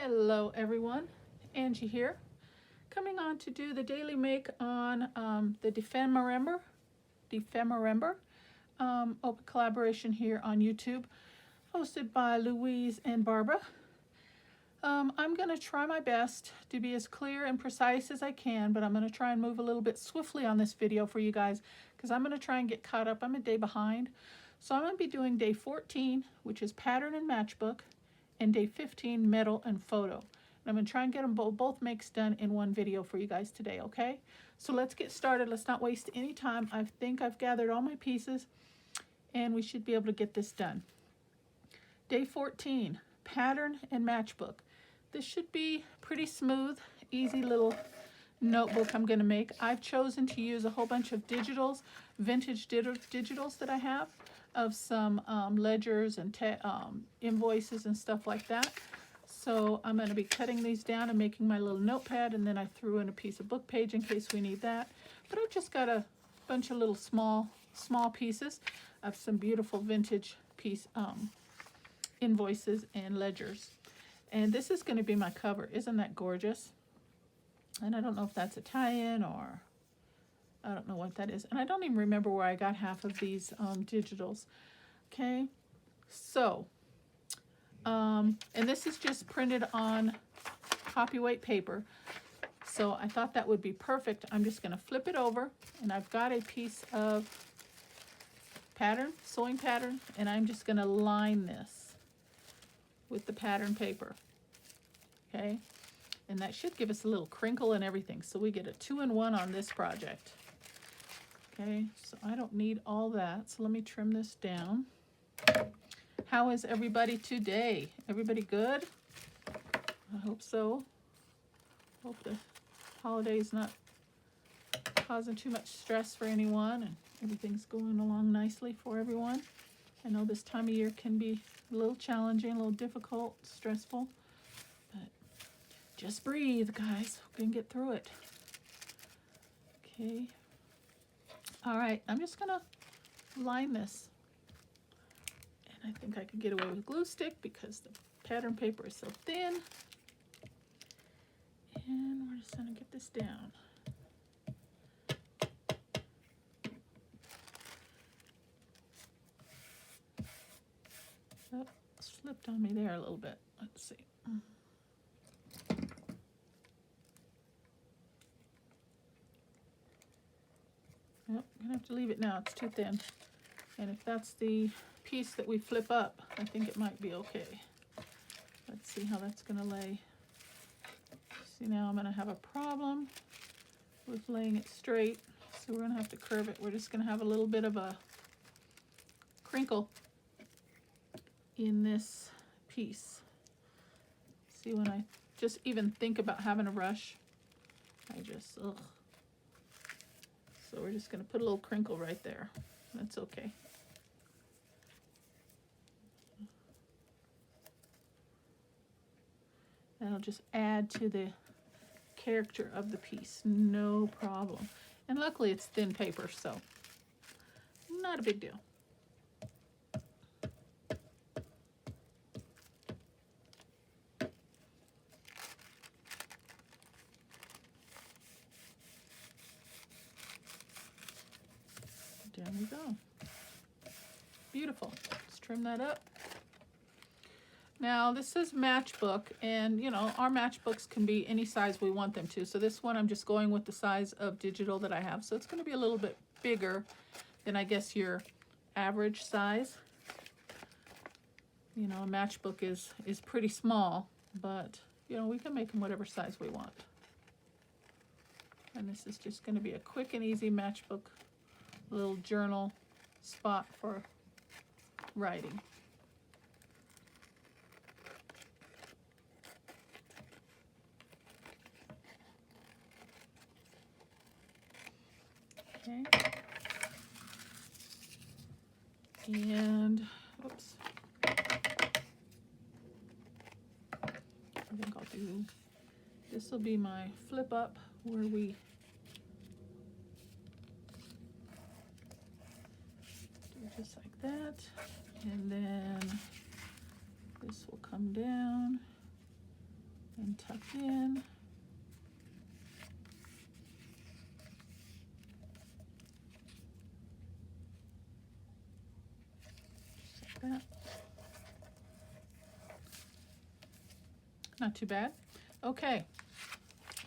Hello everyone, Angie here, coming on to do the daily make on the Defemerember open collaboration here on YouTube, hosted by Louise and Barbara. I'm going to try my best to be as clear and precise as I can, but I'm going to try and move a little bit swiftly on this video for you guys because I'm going to try and get caught up. I'm a day behind. So I'm going to be doing day 14, which is pattern and matchbook, and day 15, metal and photo. And I'm going to try and get them both makes done in one video for you guys today, okay? So let's get started. Let's not waste any time. I think I've gathered all my pieces, and we should be able to get this done. Day 14, pattern and matchbook. This should be pretty smooth, easy little notebook I'm going to make. I've chosen to use a whole bunch of digitals, vintage digitals that I have, of some ledgers and invoices and stuff like that. So I'm going to be cutting these down and making my little notepad, and then I threw in a piece of book page in case we need that. But I've just got a bunch of little small pieces of some beautiful vintage invoices and ledgers. And this is going to be my cover. Isn't that gorgeous? And I don't know if that's Italian or I don't know what that is. And I don't even remember where I got half of these digitals. Okay, so, and this is just printed on copyweight paper. So I thought that would be perfect. I'm just going to flip it over, and I've got a piece of pattern, sewing pattern, and I'm just going to line this with the pattern paper. Okay, and that should give us a little crinkle and everything. So we get a 2-in-1 on this project. Okay, so I don't need all that, so let me trim this down. How is everybody today? Everybody good? I hope so. Hope the holiday's not causing too much stress for anyone and everything's going along nicely for everyone. I know this time of year can be a little challenging, a little difficult, stressful, but just breathe, guys. We can get through it. Okay. All right, I'm just gonna line this. And I think I could get away with a glue stick because the pattern paper is so thin. And we're just gonna get this down. Oh, slipped on me there a little bit. Let's see. Yep, I'm gonna have to leave it now, it's too thin. And if that's the piece that we flip up, I think it might be okay. Let's see how that's gonna lay. See, now I'm gonna have a problem with laying it straight, so we're gonna have to curve it. We're just gonna have a little bit of a crinkle in this piece. See, when I just even think about having a rush, I just, ugh. So we're just going to put a little crinkle right there. That's okay. That'll just add to the character of the piece. No problem. And luckily it's thin paper, so not a big deal. There we go. Beautiful. Let's trim that up. Now this says matchbook, and you know, our matchbooks can be any size we want them to. So this one I'm just going with the size of digital that I have. So it's going to be a little bit bigger than I guess your average size. You know, a matchbook is pretty small, but you know, we can make them whatever size we want. And this is just going to be a quick and easy matchbook, little journal spot for writing. Okay. And, oops. I think I'll do, this will be my flip up where we do just like that. And then this will come down and tuck in. Just like that. Not too bad. Okay,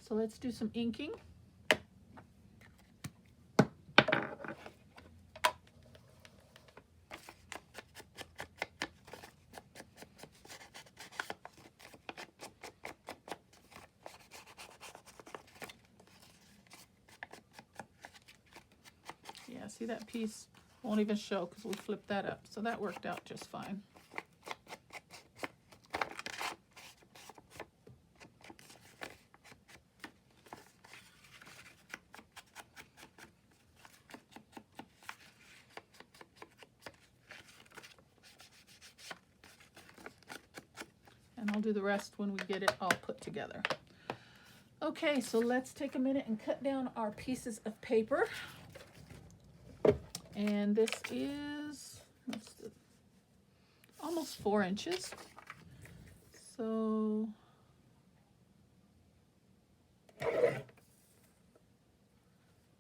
so let's do some inking. Yeah, see, that piece won't even show because we flipped that up, so that worked out just fine. And I'll do the rest when we get it all put together. Okay, so let's take a minute and cut down our pieces of paper. And this is almost 4 inches. So you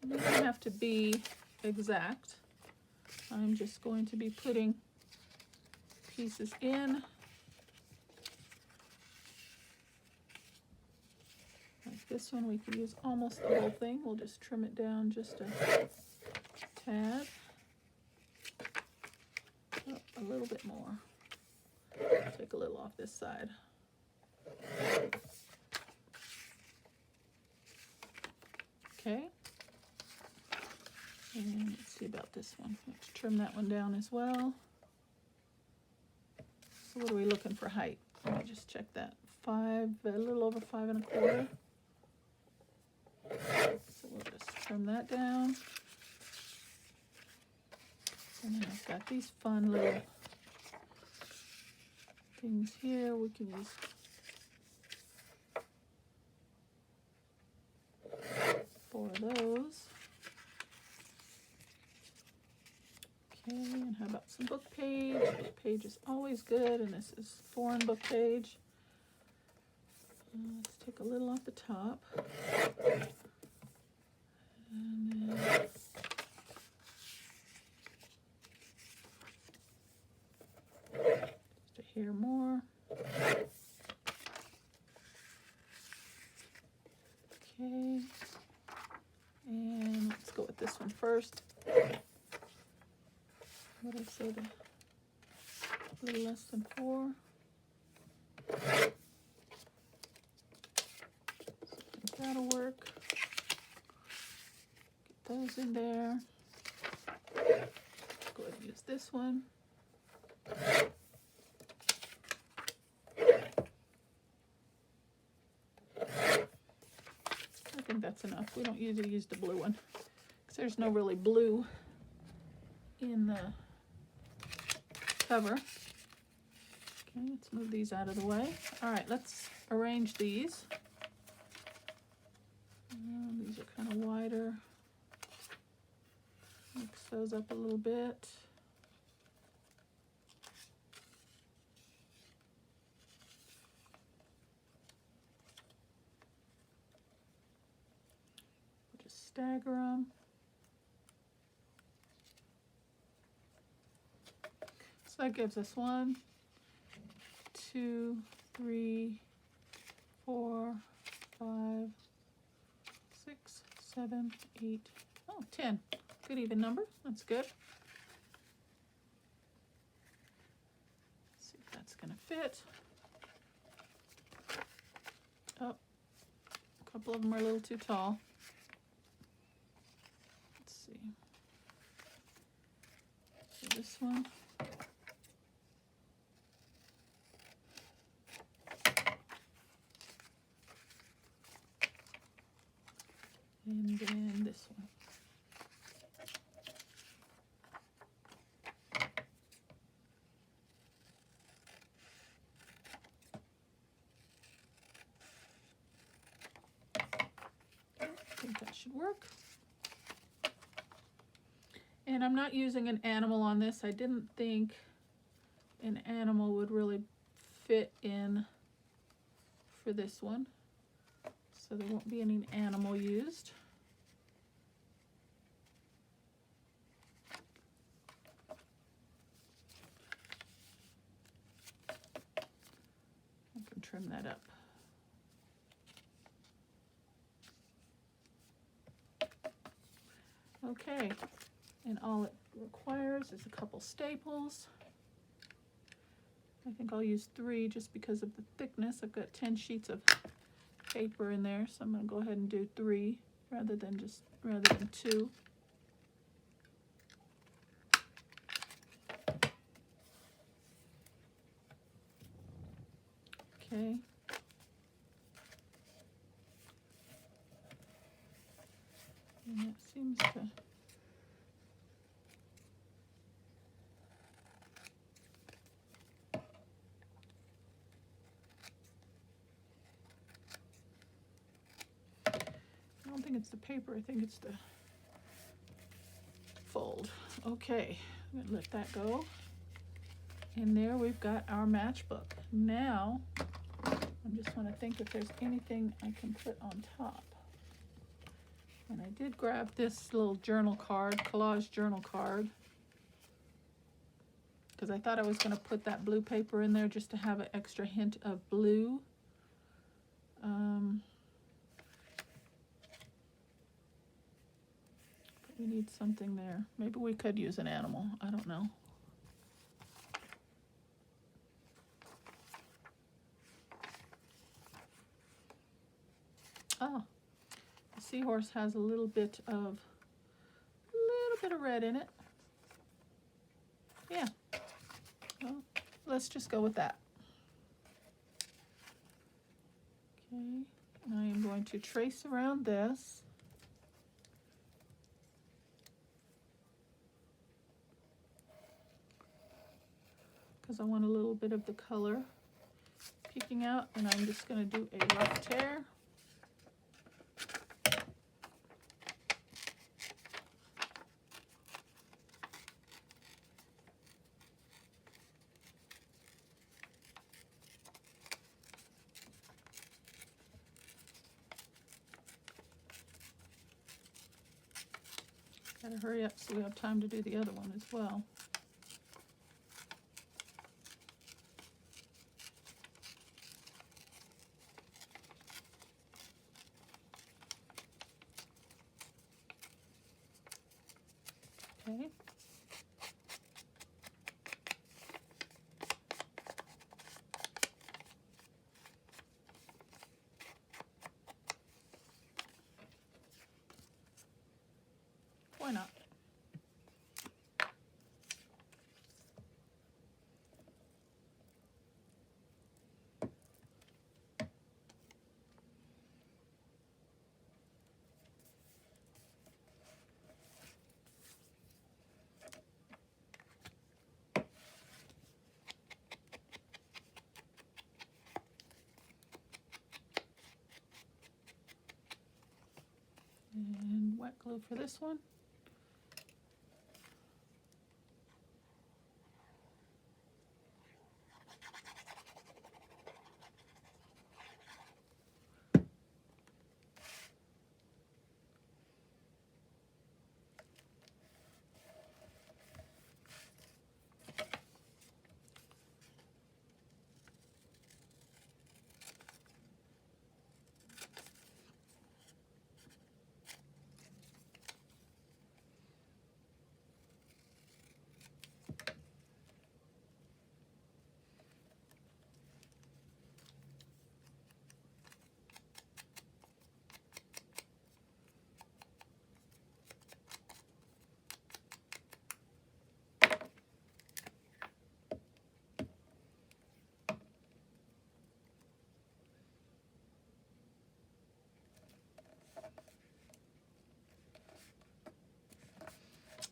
don't have to be exact. I'm just going to be putting pieces in. Like this one, we can use almost the whole thing. We'll just trim it down just a tad. Oh, a little bit more. Take a little off this side. Okay. And let's see about this one. Let's trim that one down as well. So what are we looking for height? Let me just check that. A little over 5 1/4. So we'll just trim that down. And then I've got these fun little things here. We can use 4 of those. Okay, and how about some book page? Book page is always good, and this is foreign book page. Let's take a little off the top. And then just a hair more. Okay. And let's go with this one first. What did I say? A little less than 4. So I think that'll work. Get those in there. Go ahead and use this one. I think that's enough. We don't usually use the blue one because there's no really blue in the cover. Okay, let's move these out of the way. All right, let's arrange these. These are kind of wider. Mix those up a little bit. Just stagger them. So that gives us 1, 2, 3, 4, 5, 6, 7, 8, 10. Good even number. That's good. Let's see if that's going to fit. Oh, a couple of them are a little too tall. Let's see. So this one. And then this one. I think that should work. And I'm not using an animal on this. I didn't think an animal would really fit in for this one, so there won't be any animal used. I can trim that up. Okay, and all it requires is a couple staples. I think I'll use 3 just because of the thickness. I've got 10 sheets of paper in there, so I'm going to go ahead and do 3 rather than 2. Okay. And that seems to I don't think it's the paper, I think it's the fold. Okay, I'm going to let that go. And there we've got our matchbook. Now, I just want to think if there's anything I can put on top. And I did grab this little journal card, collage journal card, because I thought I was going to put that blue paper in there just to have an extra hint of blue. But we need something there. Maybe we could use an animal. I don't know. Oh, the seahorse has a little bit of red in it. Yeah. Well, let's just go with that. Okay, and I am going to trace around this. Because I want a little bit of the color peeking out, and I'm just going to do a rough tear. Gotta hurry up so we have time to do the other one as well. Okay. Why not? And wet glue for this one.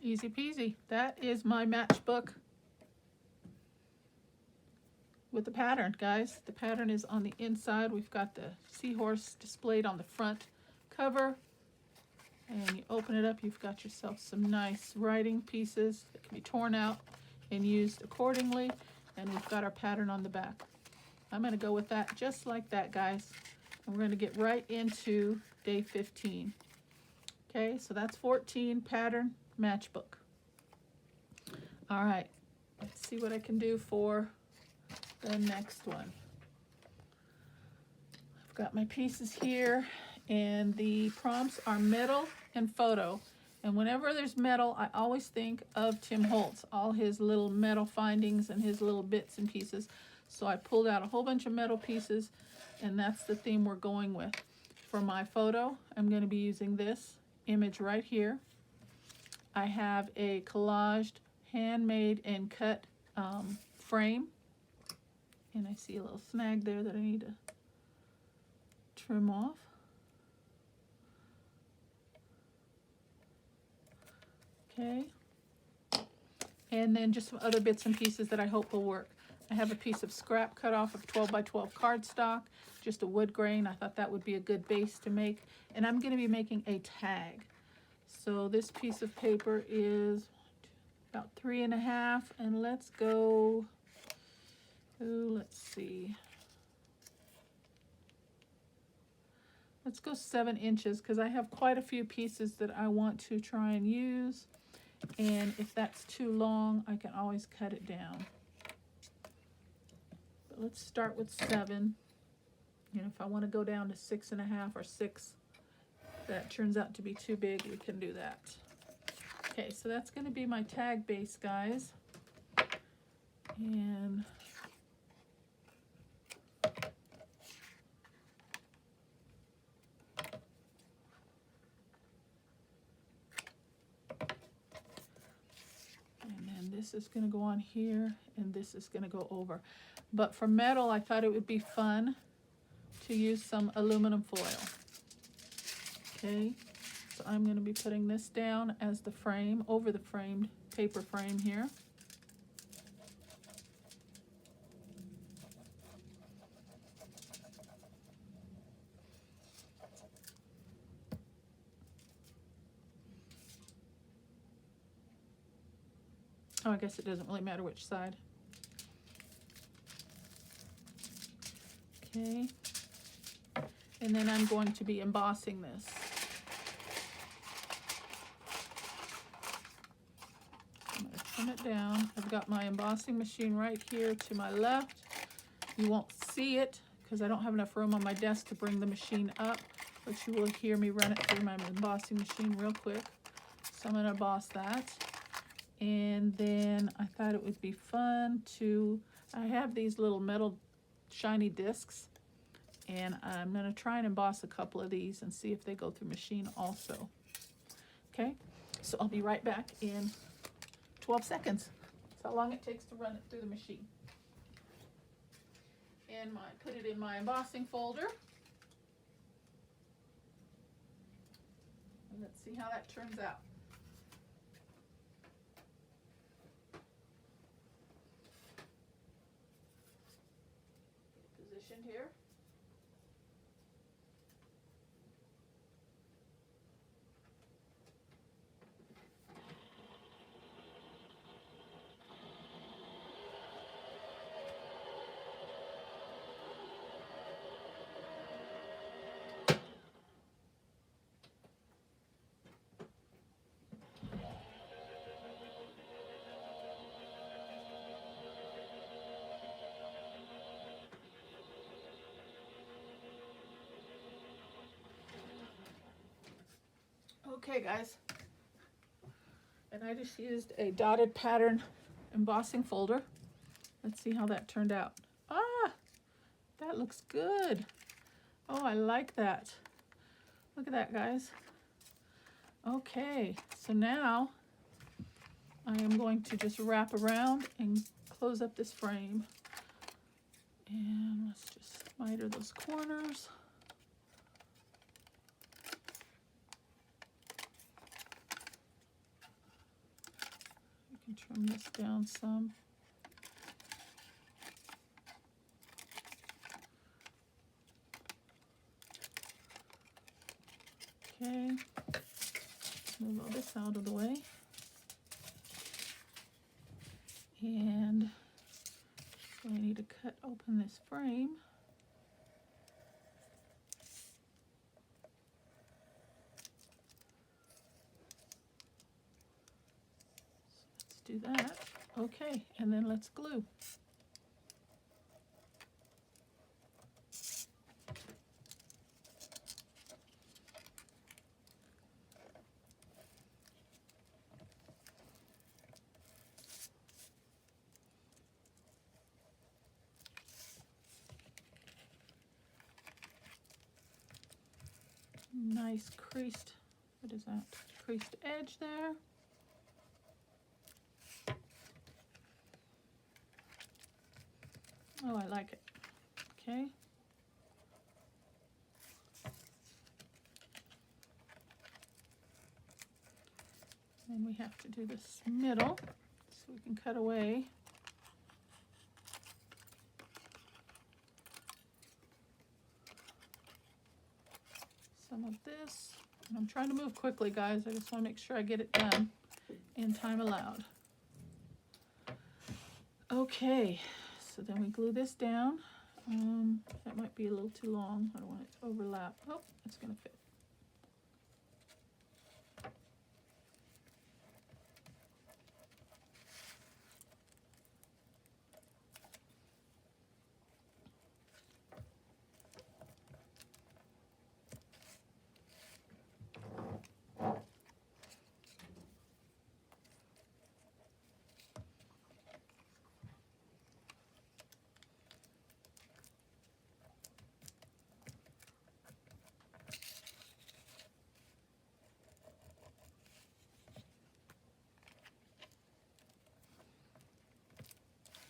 Easy peasy. That is my matchbook with the pattern, guys. The pattern is on the inside. We've got the seahorse displayed on the front cover. And you open it up, you've got yourself some nice writing pieces that can be torn out and used accordingly. And we've got our pattern on the back. I'm going to go with that just like that, guys. And we're going to get right into day 15. Okay, so that's 14, pattern matchbook. All right, let's see what I can do for the next one. I've got my pieces here, and the prompts are metal and photo. And whenever there's metal, I always think of Tim Holtz, all his little metal findings and his little bits and pieces. So I pulled out a whole bunch of metal pieces, and that's the theme we're going with. For my photo, I'm going to be using this image right here. I have a collaged, handmade and cut frame. And I see a little snag there that I need to trim off. Okay. And then just some other bits and pieces that I hope will work. I have a piece of scrap cut off of 12 by 12 cardstock, just a wood grain. I thought that would be a good base to make. And I'm going to be making a tag. So this piece of paper is about 3.5, and let's go, let's see. Let's go 7 inches because I have quite a few pieces that I want to try and use. And if that's too long, I can always cut it down. But let's start with 7. You know, if I want to go down to 6.5 or 6, that turns out to be too big, we can do that. Okay, so that's going to be my tag base, guys. And then this is going to go on here, and this is going to go over. But for metal, I thought it would be fun to use some aluminum foil. Okay, so I'm going to be putting this down as the frame, over the framed paper frame here. Oh, I guess it doesn't really matter which side. Okay, and then I'm going to be embossing this. I'm going to trim it down. I've got my embossing machine right here to my left. You won't see it because I don't have enough room on my desk to bring the machine up, but you will hear me run it through my embossing machine real quick. So I'm going to emboss that. And then I thought it would be fun to, I have these little metal shiny discs, and I'm going to try and emboss a couple of these and see if they go through machine also. Okay, so I'll be right back in 12 seconds. That's how long it takes to run it through the machine. And put it in my embossing folder. And let's see how that turns out. Positioned here. Okay, guys, and I just used a dotted pattern embossing folder. Let's see how that turned out. Ah, that looks good. Oh, I like that. Look at that, guys. Okay, so now I am going to just wrap around and close up this frame. And let's just miter those corners. Trim this down some. Okay, move all this out of the way. And I need to cut open this frame. So let's do that. Okay, and then let's glue. Nice creased, what is that? Creased edge there. Oh, I like it. Okay. And we have to do this middle so we can cut away. Some of this. And I'm trying to move quickly, guys. I just want to make sure I get it done in time allowed. Okay, so then we glue this down. That might be a little too long. I don't want it to overlap. Oh, it's going to fit.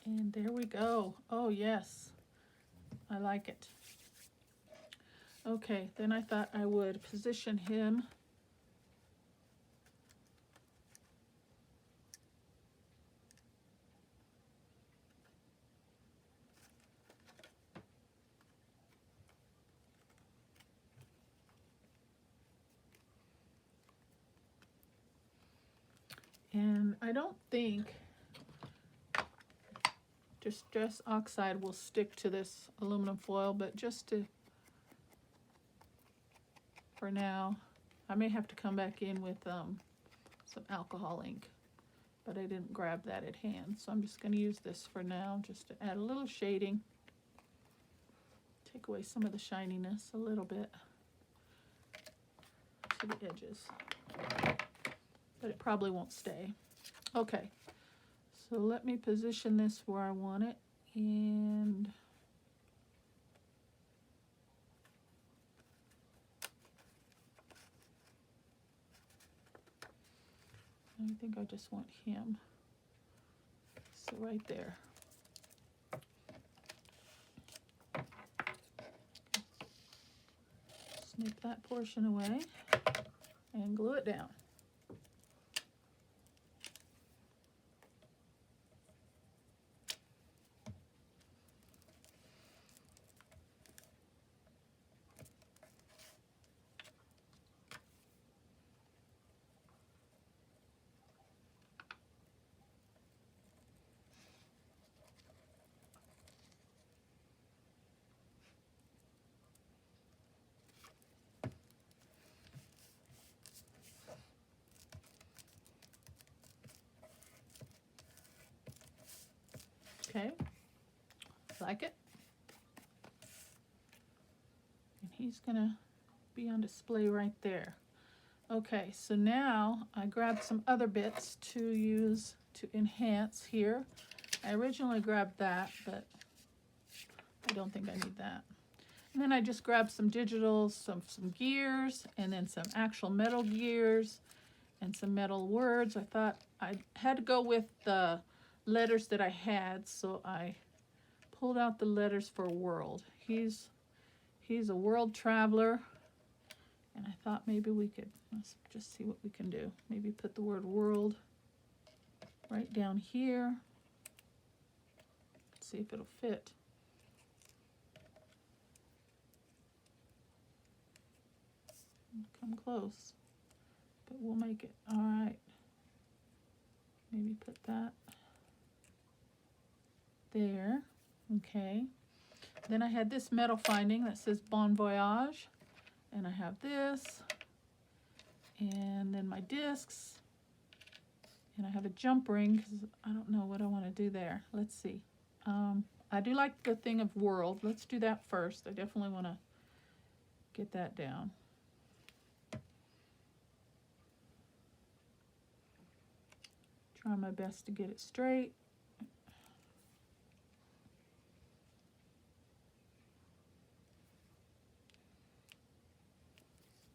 And there we go. Oh, yes. I like it. Okay, then I thought I would position him and I don't think Distress Oxide will stick to this aluminum foil, but just to, for now, I may have to come back in with some alcohol ink, but I didn't grab that at hand, so I'm just going to use this for now, just to add a little shading, take away some of the shininess a little bit to the edges, but it probably won't stay. Okay. So let me position this where I want it, and I think I just want him. So right there. Snip that portion away and glue it down. Okay, like it. And he's gonna be on display right there. Okay, so now I grabbed some other bits to use to enhance here. I originally grabbed that, but I don't think I need that. And then I just grabbed some digitals, some gears, and then some actual metal gears and some metal words. I thought I had to go with the letters that I had, so I pulled out the letters for world. He's a world traveler, and I thought maybe we could, let's just see what we can do. Maybe put the word world right down here. See if it'll fit. Come close, but we'll make it. All right. Maybe put that there. Okay. Then I had this metal finding that says Bon Voyage. And I have this. And then my discs. And I have a jump ring because I don't know what I want to do there. Let's see. I do like the thing of world. Let's do that first. I definitely want to get that down. Try my best to get it straight.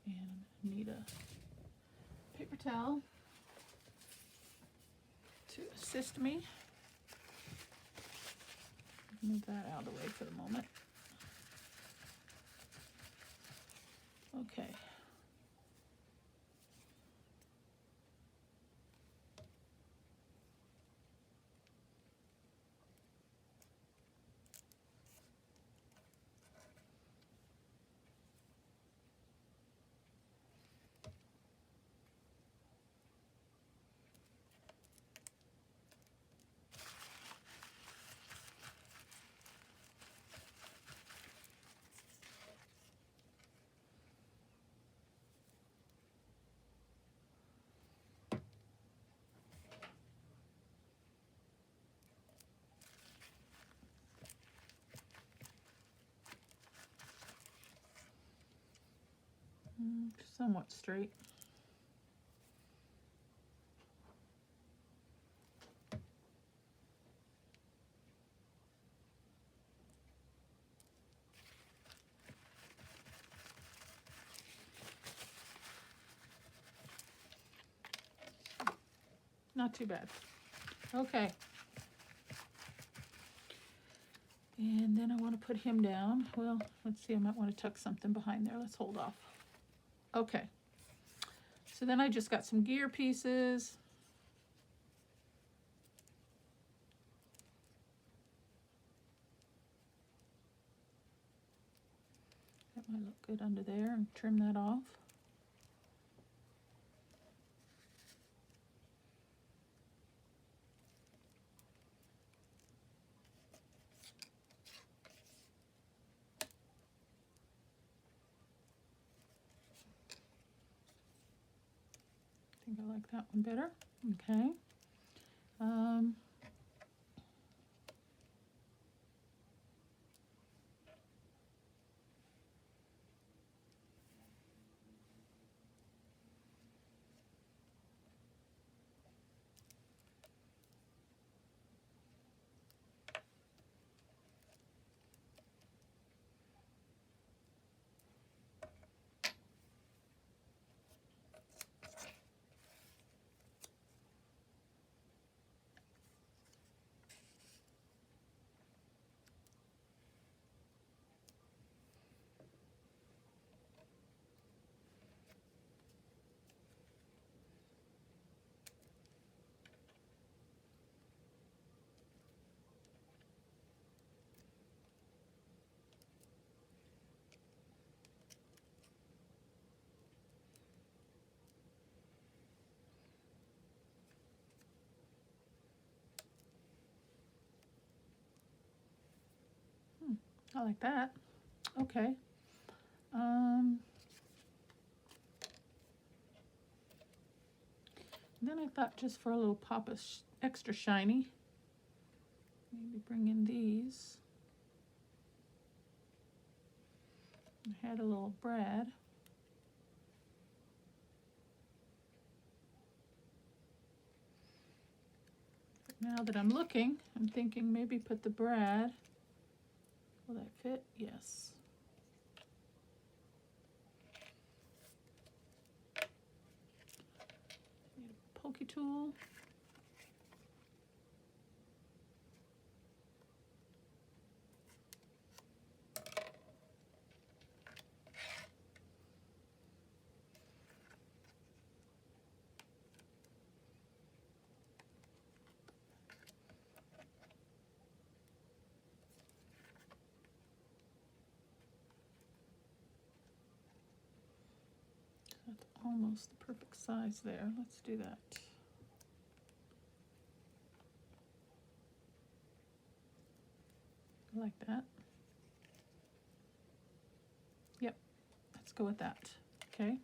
And I need a paper towel to assist me. Move that out of the way for the moment. Okay. Somewhat straight. Not too bad. Okay. And then I want to put him down. Well, let's see, I might want to tuck something behind there. Let's hold off. Okay. So then I just got some gear pieces. That might look good under there, and trim that off. I think I like that one better. Okay. I like that. Okay. Then I thought just for a little pop of extra shiny, maybe bring in these. I had a little brad. But now that I'm looking, I'm thinking maybe put the brad. Will that fit? Yes. Need a pokey tool. That's almost the perfect size there. Let's do that. I like that. Yep, let's go with that. Okay.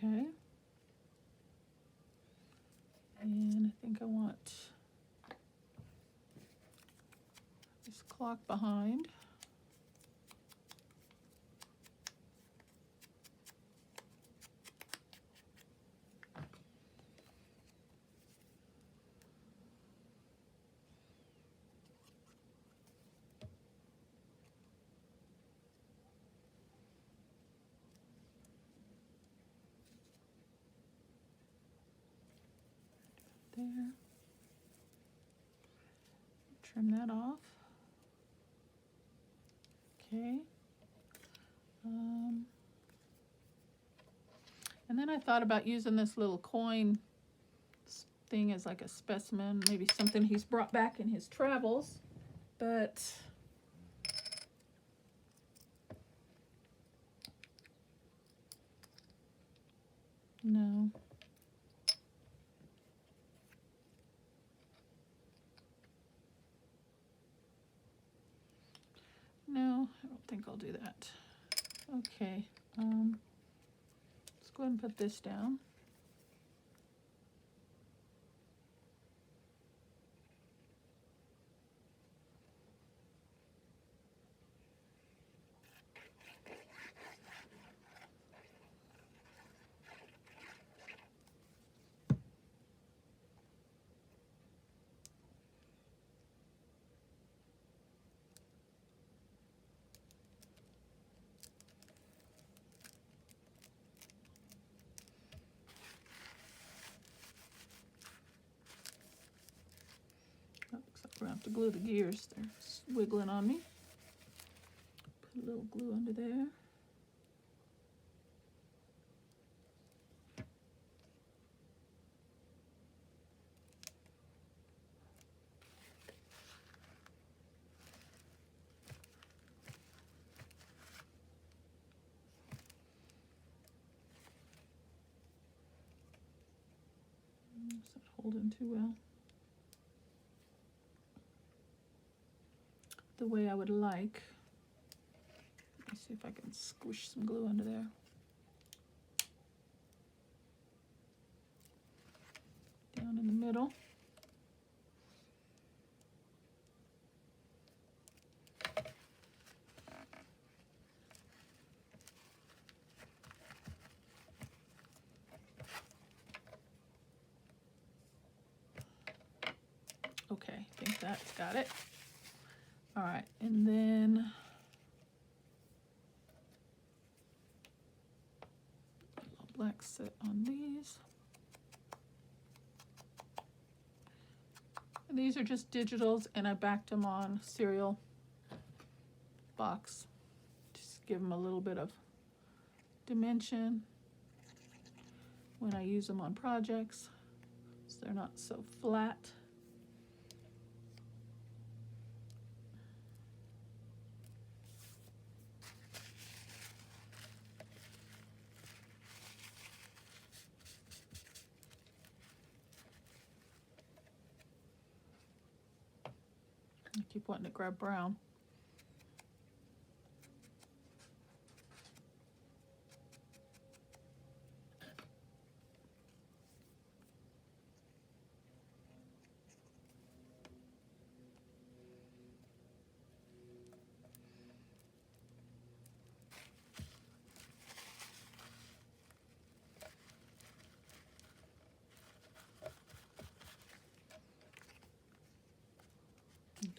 Okay. And I think I want this clock behind. There. Trim that off. Okay. And then I thought about using this little coin thing as like a specimen, maybe something he's brought back in his travels, but no. No, I don't think I'll do that. Okay, let's go ahead and put this down. Oh, looks like we're gonna have to glue the gears. They're wiggling on me. Put a little glue under there. It's not holding too well. The way I would like. Let me see if I can squish some glue under there. Down in the middle. Okay, I think that's got it. All right, and then black set on these. And these are just digitals, and I backed them on cereal box. Just give them a little bit of dimension when I use them on projects, so they're not so flat. I keep wanting to grab brown.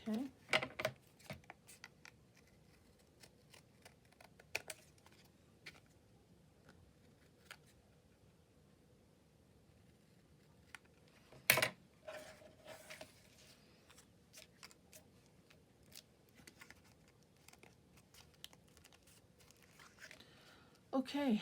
Okay. Okay,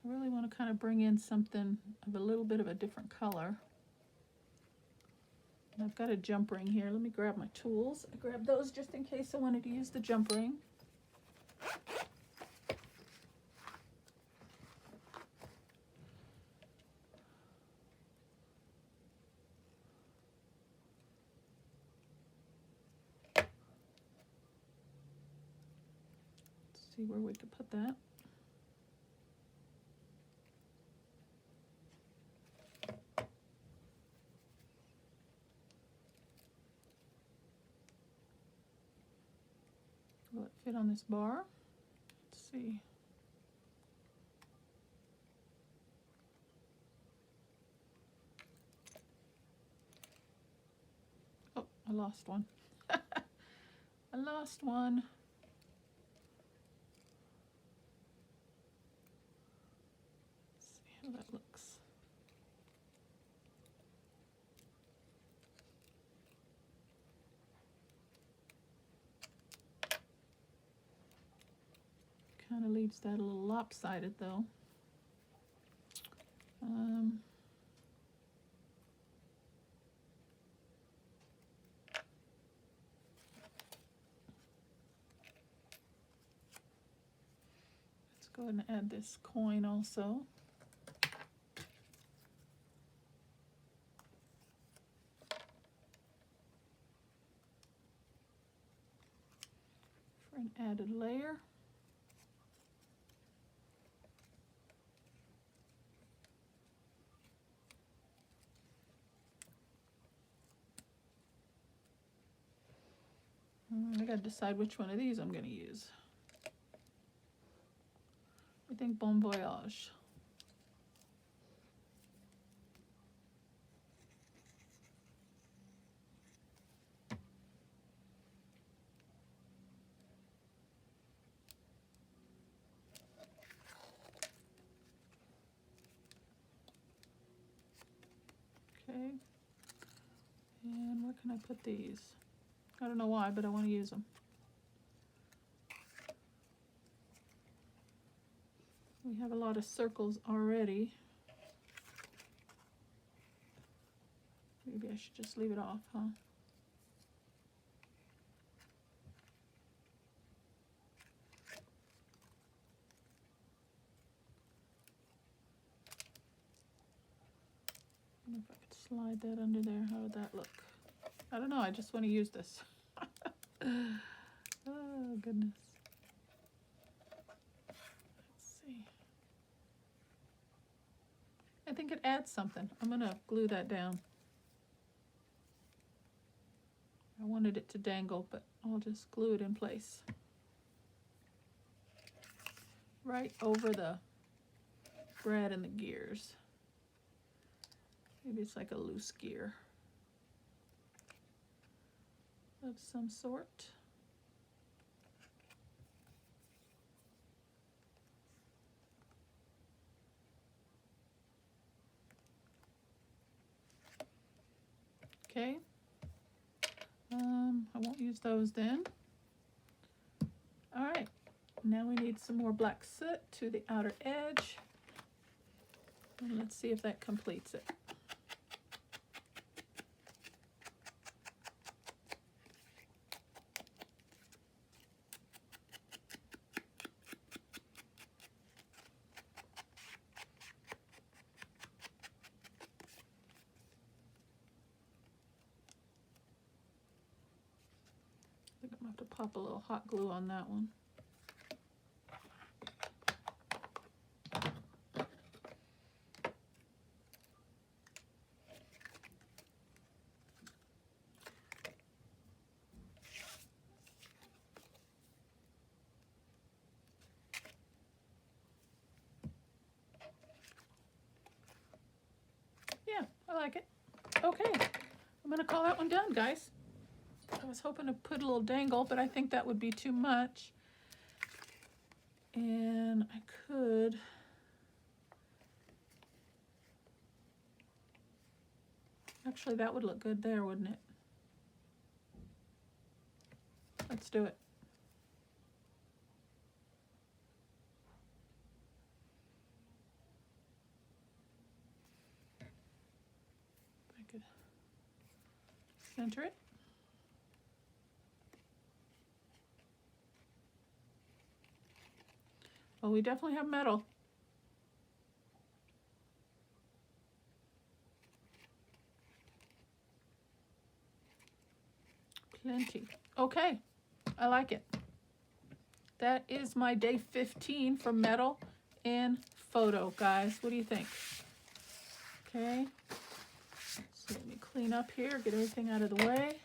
I really want to kind of bring in something of a little bit of a different color. And I've got a jump ring here. Let me grab my tools. I grabbed those just in case I wanted to use the jump ring. See where we could put that. Will it fit on this bar? Let's see. Oh, I lost one. I lost one. That looks. Kind of leaves that a little lopsided though. Let's go ahead and add this coin also. An added layer. I gotta decide which one of these I'm gonna use. I think Bon Voyage. Okay, and where can I put these? I don't know why, but I want to use them. We have a lot of circles already. Maybe I should just leave it off, huh? I wonder if I could slide that under there. How would that look? I don't know. I just want to use this. Oh, goodness. Let's see. I think it adds something. I'm going to glue that down. I wanted it to dangle, but I'll just glue it in place. Right over the thread and the gears. Maybe it's like a loose gear of some sort. Okay. I won't use those then. All right. Now we need some more black soot to the outer edge. And let's see if that completes it. I think I'm gonna have to pop a little hot glue on that one. Yeah, I like it. Okay, I'm gonna call that one done, guys. I was hoping to put a little dangle, but I think that would be too much. And I could... Actually, that would look good there, wouldn't it? Let's do it. could center it. Well, we definitely have metal. Plenty. Okay, I like it. That is my day 15 for metal and photo, guys. What do you think? Okay, so let me clean up here, get everything out of the way.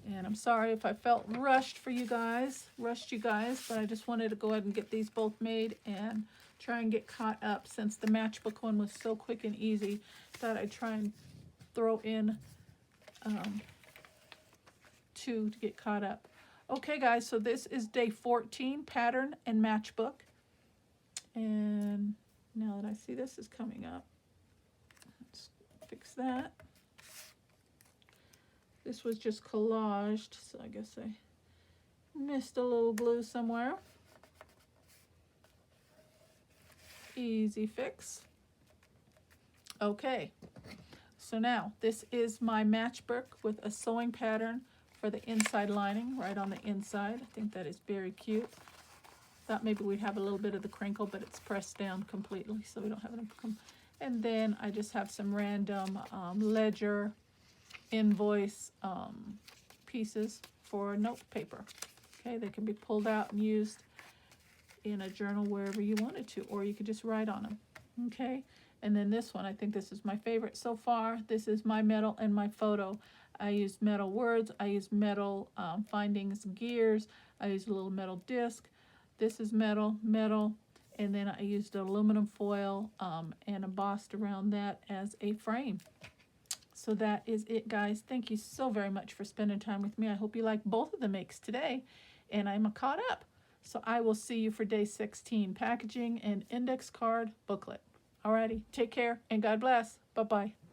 And I'm sorry if I felt rushed you guys, but I just wanted to go ahead and get these both made and try and get caught up. Since the matchbook one was so quick and easy, thought I'd try and throw in two to get caught up. Okay, guys, so this is day 14, pattern and matchbook. And now that I see this is coming up, let's fix that. This was just collaged, so I guess I missed a little glue somewhere. Easy fix. Okay, so now this is my matchbook with a sewing pattern for the inside lining, right on the inside. I think that is very cute. Thought maybe we'd have a little bit of the crinkle, but it's pressed down completely, so we don't have it. And then I just have some random ledger invoice pieces for note paper. Okay, they can be pulled out and used in a journal wherever you wanted to, or you could just write on them. Okay, and then this one, I think this is my favorite so far. This is my metal and my photo. I used metal words, I used metal findings gears, I used a little metal disc. This is metal, and then I used aluminum foil and embossed around that as a frame. So that is it, guys. Thank you so very much for spending time with me. I hope you like both of the makes today, and I'm caught up. So I will see you for day 16, packaging and index card booklet. Alrighty, take care and God bless. Bye-bye.